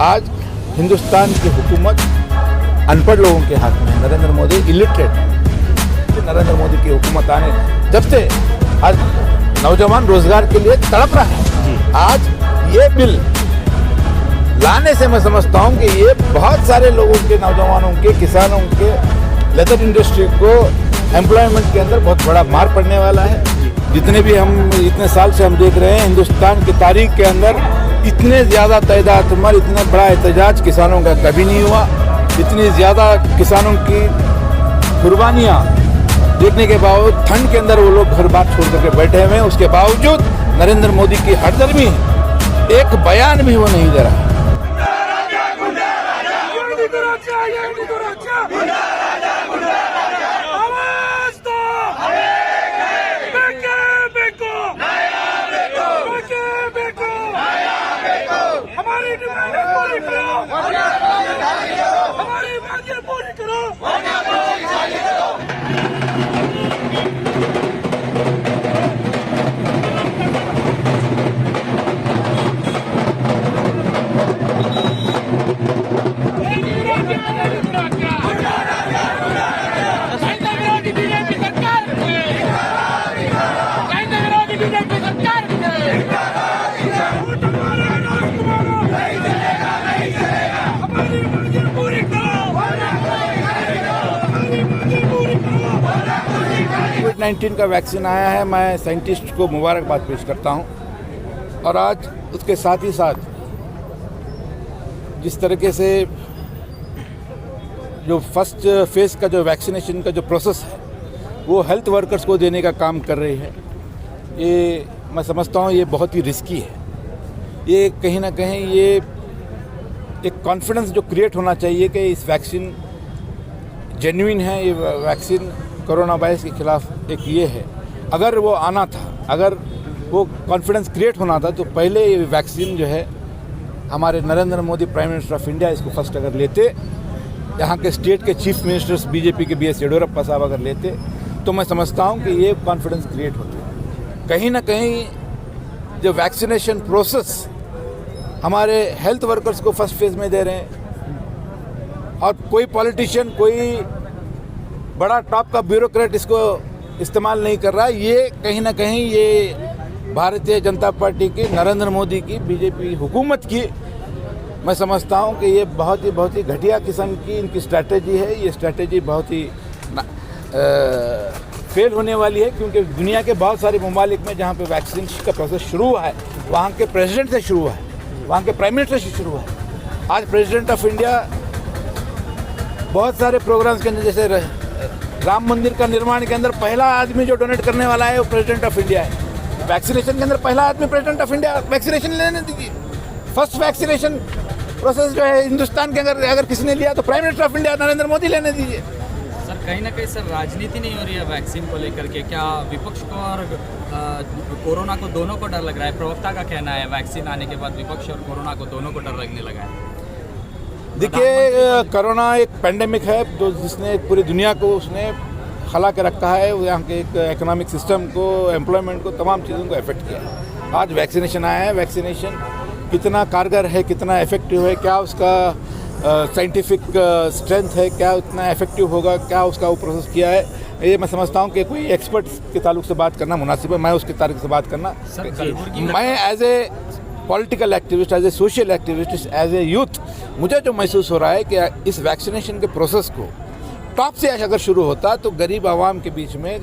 आज हिंदुस्तान की हुकूमत अनपढ़ लोगों के हाथ में है। नरेंद्र मोदी इलिटरेट है। नरेंद्र मोदी की हुकूमत आने जब से आज नौजवान रोजगार के लिए तड़प रहा है। आज ये बिल लाने से मैं समझता हूँ कि ये बहुत सारे लोगों के, नौजवानों के, किसानों के, लेदर इंडस्ट्री को एम्प्लॉयमेंट के अंदर बहुत बड़ा मार पड़ने वाला है। जितने भी हम इतने साल से हम देख रहे हैं, हिंदुस्तान की तारीख के अंदर इतने ज़्यादा तादाद में इतना बड़ा एहतजाज किसानों का कभी नहीं हुआ। इतनी ज़्यादा किसानों की कुर्बानियाँ देखने के बावजूद ठंड के अंदर वो लोग घर बार छोड़ करके बैठे हुए हैं। उसके बावजूद नरेंद्र मोदी की हरदर्मी है, एक बयान भी वो नहीं दे रहा। कोविड-19 का वैक्सीन आया है, मैं साइंटिस्ट को मुबारकबाद पेश करता हूं। और आज उसके साथ ही साथ जिस तरीके से जो फर्स्ट फेज का जो वैक्सीनेशन का जो प्रोसेस है वो हेल्थ वर्कर्स को देने का काम कर रही है, ये मैं समझता हूँ ये बहुत ही रिस्की है। ये कहीं ना कहीं ये एक कॉन्फिडेंस जो क्रिएट होना चाहिए कि इस वैक्सीन जेन्युइन है, ये वैक्सीन कोरोना वायरस के खिलाफ एक ये है। अगर वो आना था, अगर वो कॉन्फिडेंस क्रिएट होना था तो पहले ये वैक्सीन जो है हमारे Narendra Modi prime minister of India इसको फर्स्ट अगर लेते, यहाँ के स्टेट के चीफ मिनिस्टर्स बीजेपी के BS येडियुरप्पा साहब अगर लेते तो मैं समझता हूँ कि ये कॉन्फिडेंस क्रिएट होती। कहीं ना कहीं जो वैक्सीनेशन प्रोसेस हमारे हेल्थ वर्कर्स को फर्स्ट फेज में दे रहे हैं और कोई पॉलिटिशियन, कोई बड़ा टॉप का ब्यूरोक्रेट इसको इस्तेमाल नहीं कर रहा है। ये कहीं ना कहीं ये भारतीय जनता पार्टी की, नरेंद्र मोदी की, बीजेपी हुकूमत की मैं समझता हूँ कि ये बहुत ही घटिया किस्म की इनकी स्ट्रैटेजी है। ये स्ट्रैटेजी बहुत ही फेल होने वाली है, क्योंकि दुनिया के बहुत सारे ममालिक में जहाँ पे वैक्सीन का प्रोसेस शुरू हुआ है वहाँ के प्रेसिडेंट से शुरू हुआ है, वहाँ के प्राइम मिनिस्टर से शुरू हुआ है। आज प्रेसिडेंट ऑफ इंडिया बहुत सारे प्रोग्राम्स के अंदर, जैसे राम मंदिर का निर्माण के अंदर पहला आदमी जो डोनेट करने वाला है वो प्रेसिडेंट ऑफ इंडिया है। वैक्सीनेशन के अंदर पहला आदमी प्रेसिडेंट ऑफ इंडिया वैक्सीनेशन लेने दीजिए। फर्स्ट वैक्सीनेशन प्रोसेस जो है हिंदुस्तान के अगर किसी ने लिया तो prime minister of India Narendra Modi लेने दीजिए। सर कहीं ना कहीं सर राजनीति नहीं हो रही है वैक्सीन को लेकर के, क्या विपक्ष को और कोरोना को दोनों को डर लग रहा है? प्रवक्ता का कहना है वैक्सीन आने के बाद विपक्ष और कोरोना को दोनों को डर लगने लगा है। देखिए, कोरोना एक पेंडेमिक है जो जिसने पूरी दुनिया को उसने खला के रखा है, यहाँ के एक इकोनॉमिक सिस्टम को, एम्प्लॉयमेंट को, तमाम चीज़ों को अफेक्ट किया है। आज वैक्सीनेशन आया है, वैक्सीनेशन कितना कारगर है, कितना इफेक्टिव है, क्या उसका साइंटिफिक स्ट्रेंथ है, क्या उतना इफेक्टिव होगा, क्या उसका वो प्रोसेस किया है, ये मैं समझता हूँ कि कोई एक्सपर्ट के ताल्लुक से बात करना मुनासिब है। मैं उसके ताल्लुक से बात करना, मैं as a political activist, as a social activist, as a youth, मुझे जो महसूस हो रहा है कि इस वैक्सीनेशन के प्रोसेस को टॉप से अगर शुरू होता तो गरीब आवाम के बीच में,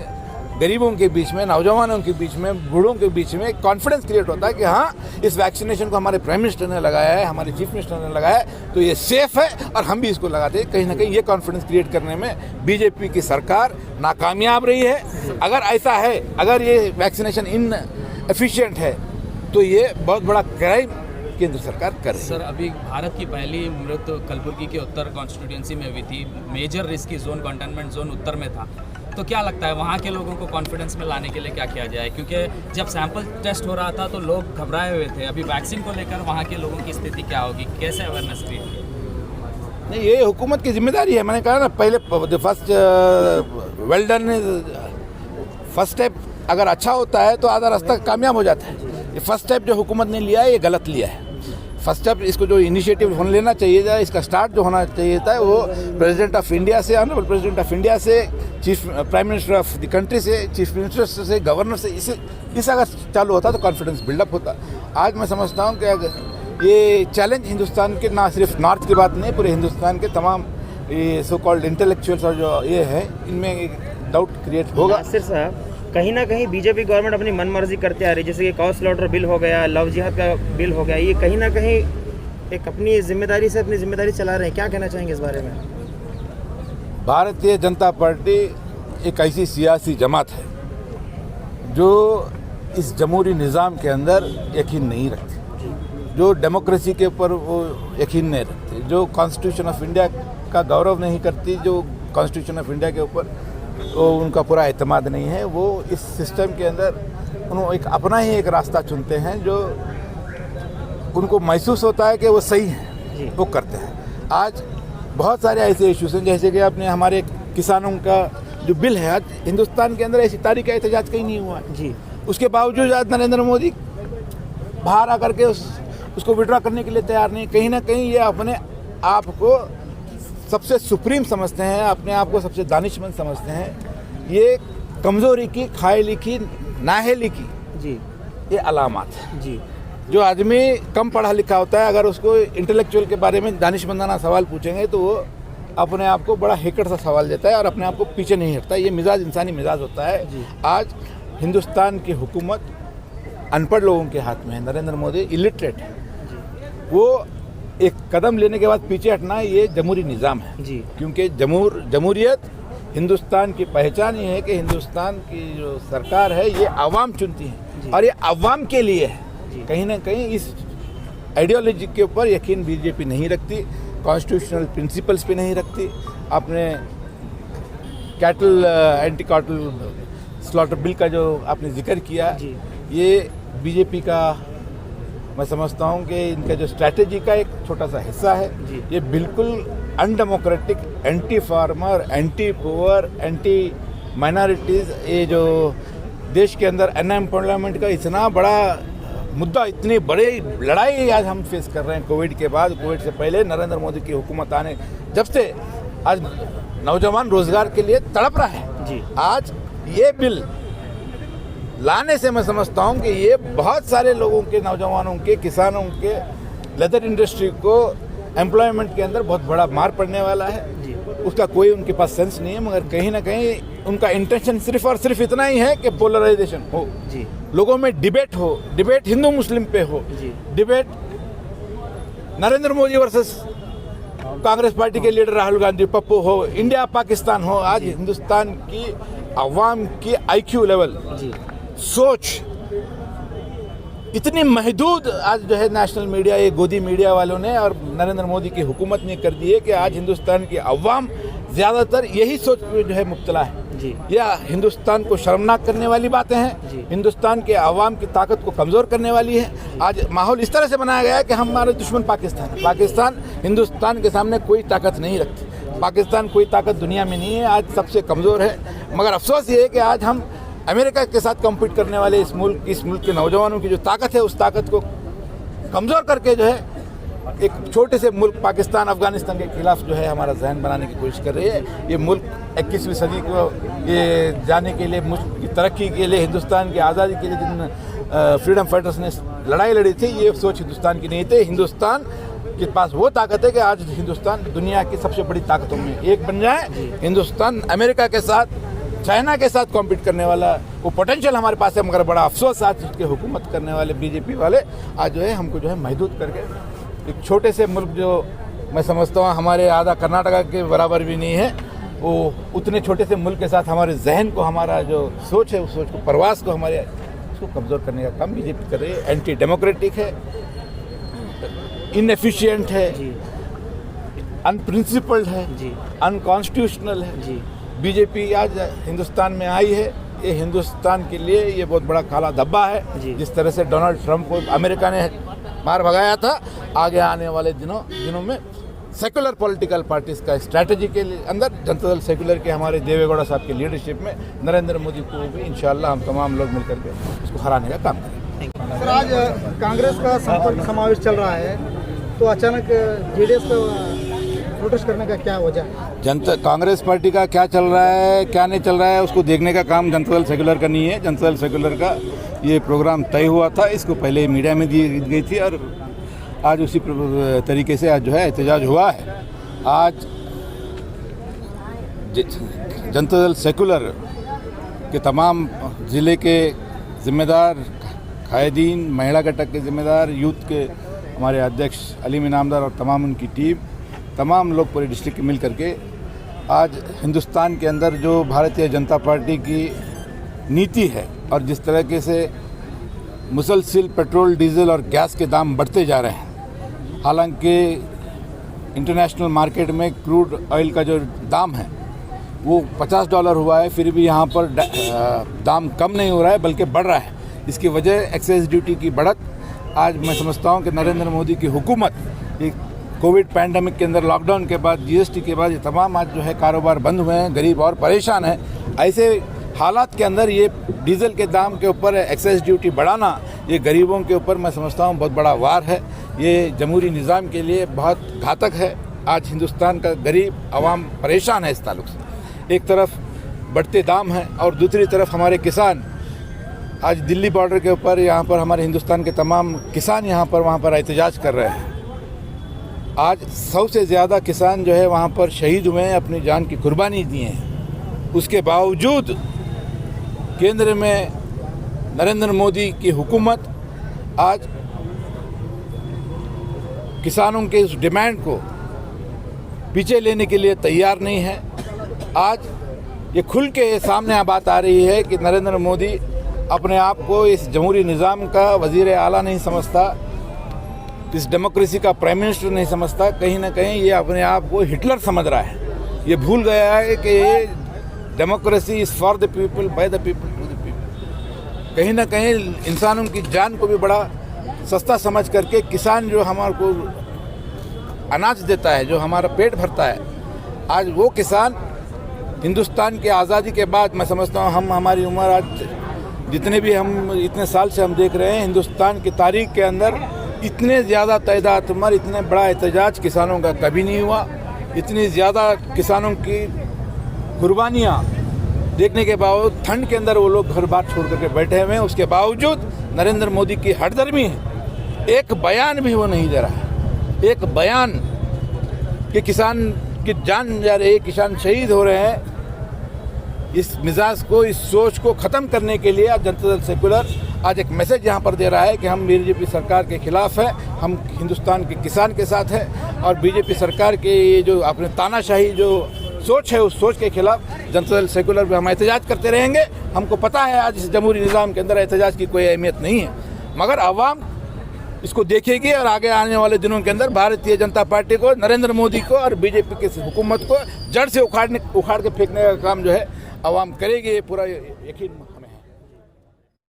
गरीबों के बीच में, नौजवानों के बीच में, बूढ़ों के बीच में कॉन्फिडेंस क्रिएट होता है कि हाँ, इस वैक्सीनेशन को हमारे प्राइम मिनिस्टर ने लगाया है, हमारे चीफ मिनिस्टर ने लगाया है, तो ये सेफ है और हम भी इसको लगाते हैं। कहीं ना कहीं ये कॉन्फिडेंस क्रिएट करने में बीजेपी की सरकार नाकामयाब रही है। अगर ऐसा है, अगर ये वैक्सीनेशन इनएफिशिएंट है तो ये बहुत बड़ा क्राइम केंद्र सरकार कर रही है। सर अभी भारत की पहली मृत्यु कलबुर्गी के उत्तर कॉन्स्टिट्यूएंसी में हुई थी। Major risky zone, containment zone उत्तर में था। तो क्या लगता है वहाँ के लोगों को कॉन्फिडेंस में लाने के लिए क्या किया जाए? क्योंकि जब सैंपल टेस्ट हो रहा था तो लोग घबराए हुए थे। अभी वैक्सीन को लेकर वहाँ के लोगों की स्थिति क्या होगी? कैसे अवेयरनेस क्रिएट? नहीं, ये हुकूमत की जिम्मेदारी है। मैंने कहा ना पहले, first well done, first step अगर अच्छा होता है तो आधा रास्ता कामयाब हो जाता है। ये फर्स्ट स्टेप जो हुकूमत ने लिया है ये गलत लिया है। फर्स्ट स्टेप इसको जो इनिशिएटिव होने लेना चाहिए था, इसका स्टार्ट जो होना चाहिए था वो प्रेसिडेंट ऑफ इंडिया से, ऑनरेबल प्रेसिडेंट ऑफ इंडिया से, chief prime minister of the country से, चीफ मिनिस्टर से, गवर्नर से, इसे अगर चालू होता तो कॉन्फिडेंस बिल्डअप होता। आज मैं समझता हूँ कि अगर ये चैलेंज हिंदुस्तान के, ना सिर्फ नॉर्थ की बात नहीं, पूरे हिंदुस्तान के तमाम ये सो कॉल्ड इंटेलेक्चुअल्स और जो ये है, इनमें एक डाउट क्रिएट होगा। नासिर साहब, कहीं ना कहीं बीजेपी गवर्नमेंट अपनी मनमर्जी करते आ रही है, जैसे कि कॉ स्लॉटर बिल हो गया, लव जिहाद का बिल हो गया, ये कहीं ना कहीं एक अपनी जिम्मेदारी से अपनी जिम्मेदारी चला रहे हैं। क्या कहना चाहेंगे इस बारे में? भारतीय जनता पार्टी एक ऐसी सियासी जमात है जो इस जमहूरी निज़ाम के अंदर यकीन नहीं रखती, जो डेमोक्रेसी के ऊपर वो यकीन नहीं रखती, जो कॉन्स्टिट्यूशन ऑफ इंडिया का गौरव नहीं करती, जो कॉन्स्टिट्यूशन ऑफ इंडिया के ऊपर वो उनका पूरा एतमाद नहीं है। वो इस सिस्टम के अंदर उन्होंने एक अपना ही एक रास्ता चुनते हैं जो उनको महसूस होता है कि वो सही है, वो करते हैं। आज बहुत सारे ऐसे इश्यूज हैं, जैसे कि आपने हमारे किसानों का जो बिल है, आज हिंदुस्तान के अंदर ऐसी तारीख का एहतजाज कहीं नहीं हुआ जी। उसके बावजूद आज नरेंद्र मोदी बाहर आकर के उसको विड्रॉ करने के लिए तैयार नहीं। कहीं ना कहीं ये अपने आप को सबसे सुप्रीम समझते हैं, अपने आप को सबसे दानिशमंद समझते हैं। ये कमज़ोरी की, खायली की, नाहेली की जी ये अलामत है जी। जो आदमी कम पढ़ा लिखा होता है, अगर उसको इंटेलेक्चुअल के बारे में दानिशमंदाना सवाल पूछेंगे तो वो अपने आप को बड़ा हेकड़ सा सवाल देता है और अपने आप को पीछे नहीं हटता। ये मिजाज इंसानी मिजाज होता है। आज हिंदुस्तान की हुकूमत अनपढ़ लोगों के हाथ में है। नरेंद्र मोदी इलिटरेट है। वो एक कदम लेने के बाद पीछे हटना, ये जमहूरी निज़ाम है जी। क्योंकि जमहूरियत हिंदुस्तान की पहचान ये है कि हिंदुस्तान की जो सरकार है ये आवाम चुनती है और ये आवाम के लिए है। कहीं ना कहीं इस आइडियोलॉजी के ऊपर यकीन बीजेपी नहीं रखती, कॉन्स्टिट्यूशनल प्रिंसिपल्स पे नहीं रखती। आपने cattle anti cattle slaughter bill का जो आपने जिक्र किया, ये बीजेपी का मैं समझता हूँ कि इनका जो स्ट्रैटेजी का एक छोटा सा हिस्सा है। ये बिल्कुल undemocratic, anti farmer, anti poor, anti minorities, ये जो देश के अंदर अनएम्प्लॉयमेंट का इतना बड़ा मुद्दा, इतनी बड़ी लड़ाई आज हम फेस कर रहे हैं कोविड के बाद, कोविड से पहले नरेंद्र मोदी की हुकूमत आने जब से, आज नौजवान रोजगार के लिए तड़प रहा है जी। आज ये बिल लाने से मैं समझता हूँ कि ये बहुत सारे लोगों के, नौजवानों के, किसानों के, लेदर इंडस्ट्री को एम्प्लॉयमेंट के अंदर बहुत बड़ा मार पड़ने वाला है। उसका कोई उनके पास सेंस नहीं है, मगर कहीं ना कहीं उनका इंटेंशन सिर्फ और सिर्फ इतना ही है कि पोलराइजेशन हो जी। लोगों में डिबेट हो, डिबेट हिंदू मुस्लिम पे हो, debate Narendra Modi versus Congress party के लीडर राहुल गांधी, पप्पू हो, इंडिया पाकिस्तान हो। आज हिंदुस्तान की आवाम की IQ लेवल, सोच इतनी महदूद आज जो है नेशनल मीडिया, ये गोदी मीडिया वालों ने और नरेंद्र मोदी की हुकूमत ने कर दी है कि आज हिंदुस्तान की अवाम ज़्यादातर यही सोच में जो है मुब्तला है जी। यह हिंदुस्तान को शर्मनाक करने वाली बातें हैं, हिंदुस्तान के अवाम की ताकत को कमज़ोर करने वाली है। आज माहौल इस तरह से बनाया गया है कि हमारे दुश्मन पाकिस्तान हिंदुस्तान के सामने कोई ताकत नहीं रखती। पाकिस्तान कोई ताकत दुनिया में नहीं है, आज सबसे कमज़ोर है। मगर अफसोस ये है कि आज हम अमेरिका के साथ कम्पीट करने वाले इस मुल्क के नौजवानों की जो ताकत है, उस ताकत को कमज़ोर करके जो है एक छोटे से मुल्क पाकिस्तान, अफगानिस्तान के खिलाफ जो है हमारा जहन बनाने की कोशिश कर रही है। ये मुल्क 21वीं सदी को ये जाने के लिए, मुल्क की तरक्की के लिए, हिंदुस्तान की आज़ादी के लिए जिन फ्रीडम फाइटर्स ने लड़ाई लड़ी थी, ये सोच हिंदुस्तान की नहीं थी। हिंदुस्तान के पास वो ताकत है कि आज हिंदुस्तान दुनिया की सबसे बड़ी ताकतों में एक बन जाए। हिंदुस्तान अमेरिका के साथ, चाइना के साथ कॉम्पीट करने वाला वो पोटेंशियल हमारे पास है। मगर बड़ा अफसोस आज उसके हुकूमत करने वाले बीजेपी वाले आज जो है हमको जो है महदूद करके एक छोटे से मुल्क, जो मैं समझता हूँ हमारे आधा कर्नाटका के बराबर भी नहीं है, वो उतने छोटे से मुल्क के साथ हमारे जहन को, हमारा जो सोच है उस सोच को, प्रवास को, हमारे उसको कमज़ोर करने का काम बीजेपी कर रही है। एंटी डेमोक्रेटिक है, इनएफिशिएंट है, अनप्रिंसिपल्ड है, अनकॉन्स्टिट्यूशनल है। बीजेपी आज हिंदुस्तान में आई है, ये हिंदुस्तान के लिए ये बहुत बड़ा काला धब्बा है। जिस तरह से डोनाल्ड ट्रंप को अमेरिका ने मार भगाया था, आगे आने वाले दिनों में सेकुलर पॉलिटिकल पार्टीज का स्ट्रैटेजी के अंदर जनता दल सेकुलर के हमारे देवेगौड़ा साहब की लीडरशिप में नरेंद्र मोदी को भी इंशाल्लाह हम तमाम लोग मिलकर के उसको हराने का काम करेंगे। Thank you. सर आज कांग्रेस का संपर्क समावेश चल रहा है तो अचानक जेडीएस का प्रोटेस्ट करने का क्या वजह है? जनता कांग्रेस पार्टी का क्या चल रहा है क्या नहीं चल रहा है उसको देखने का काम जनता दल सेक्युलर का नहीं है। जनता दल सेक्युलर का ये प्रोग्राम तय हुआ था, इसको पहले मीडिया में दी गई थी और आज उसी तरीके से आज जो है एहतजाज हुआ है। आज जनता दल सेक्युलर के तमाम ज़िले के जिम्मेदार, कायदीन, महिला घटक के जिम्मेदार, यूथ के हमारे अध्यक्ष अलीम इनामदार और तमाम उनकी टीम, तमाम लोग पूरे डिस्ट्रिक्ट मिल करके आज हिंदुस्तान के अंदर जो भारतीय जनता पार्टी की नीति है और जिस तरीके से मुसलसिल पेट्रोल, डीजल और गैस के दाम बढ़ते जा रहे हैं, हालांकि इंटरनेशनल मार्केट में क्रूड ऑयल का जो दाम है वो $50 हुआ है, फिर भी यहाँ पर दाम कम नहीं हो रहा है बल्कि बढ़ रहा है। इसकी वजह एक्साइज ड्यूटी की बढ़त। आज मैं समझता हूँ कि नरेंद्र मोदी की हुकूमत ये कोविड पैंडमिक के अंदर, लॉकडाउन के बाद, जीएसटी के बाद ये तमाम आज जो है कारोबार बंद हुए हैं, गरीब और परेशान है। ऐसे हालात के अंदर ये डीजल के दाम के ऊपर एक्साइज ड्यूटी बढ़ाना ये गरीबों के ऊपर मैं समझता हूँ बहुत बड़ा वार है। ये जमहूरी निज़ाम के लिए बहुत घातक है। आज हिंदुस्तान का गरीब आवाम परेशान है इस ताल्लुक से। एक तरफ बढ़ते दाम हैं और दूसरी तरफ हमारे किसान आज दिल्ली बॉर्डर के ऊपर, यहाँ पर हमारे हिंदुस्तान के तमाम किसान यहाँ पर वहाँ पर एहतजाज कर रहे हैं। आज 100 से ज़्यादा किसान जो है वहाँ पर शहीद हुए हैं, अपनी जान की कुर्बानी दी हैं। उसके बावजूद केंद्र में नरेंद्र मोदी की हुकूमत आज किसानों के उस डिमांड को पीछे लेने के लिए तैयार नहीं है। आज ये खुल के सामने बात आ रही है कि नरेंद्र मोदी अपने आप को इस जमहूरी निज़ाम का वज़ीर आला नहीं समझता, इस डेमोक्रेसी का प्राइम मिनिस्टर नहीं समझता। कहीं ना कहीं ये अपने आप को हिटलर समझ रहा है। ये भूल गया है कि ये democracy is for the people, by the people, to the people. कहीं ना कहीं इंसानों की जान को भी बड़ा सस्ता समझ करके किसान जो हमारे को अनाज देता है, जो हमारा पेट भरता है, आज वो किसान हिंदुस्तान के आज़ादी के बाद मैं समझता हूँ हमारी उम्र आज जितने भी हम इतने साल से हम देख रहे हैं हिंदुस्तान की तारीख के अंदर इतने ज़्यादा तादाद में इतने बड़ा एहतजाज किसानों का कभी नहीं हुआ। इतनी ज़्यादा किसानों की कुर्बानियाँ देखने के बावजूद ठंड के अंदर वो लोग घर बार छोड़ करके बैठे हुए हैं। उसके बावजूद नरेंद्र मोदी की हठधर्मी है, एक बयान भी वो नहीं दे रहा है। एक बयान कि किसान की जान जा रही है, किसान शहीद हो रहे हैं, इस मिजाज को, इस सोच को ख़त्म करने के लिए जनता दल सेक्युलर आज एक मैसेज यहाँ पर दे रहा है कि हम बीजेपी सरकार के खिलाफ है, हम हिंदुस्तान के किसान के साथ हैं और बीजेपी सरकार के ये जो अपने तानाशाही जो सोच है उस सोच के खिलाफ जनता दल सेक्युलर में हम एहतजाज करते रहेंगे। हमको पता है आज इस जमहूरी निज़ाम के अंदर एहतजाज की कोई अहमियत नहीं है, मगर आवाम इसको देखेगी और आगे आने वाले दिनों के अंदर भारतीय जनता पार्टी को, नरेंद्र मोदी को और बीजेपी की हुकूमत को जड़ से उखाड़ के फेंकने का काम जो है आवाम करेगी, ये पूरा यकीन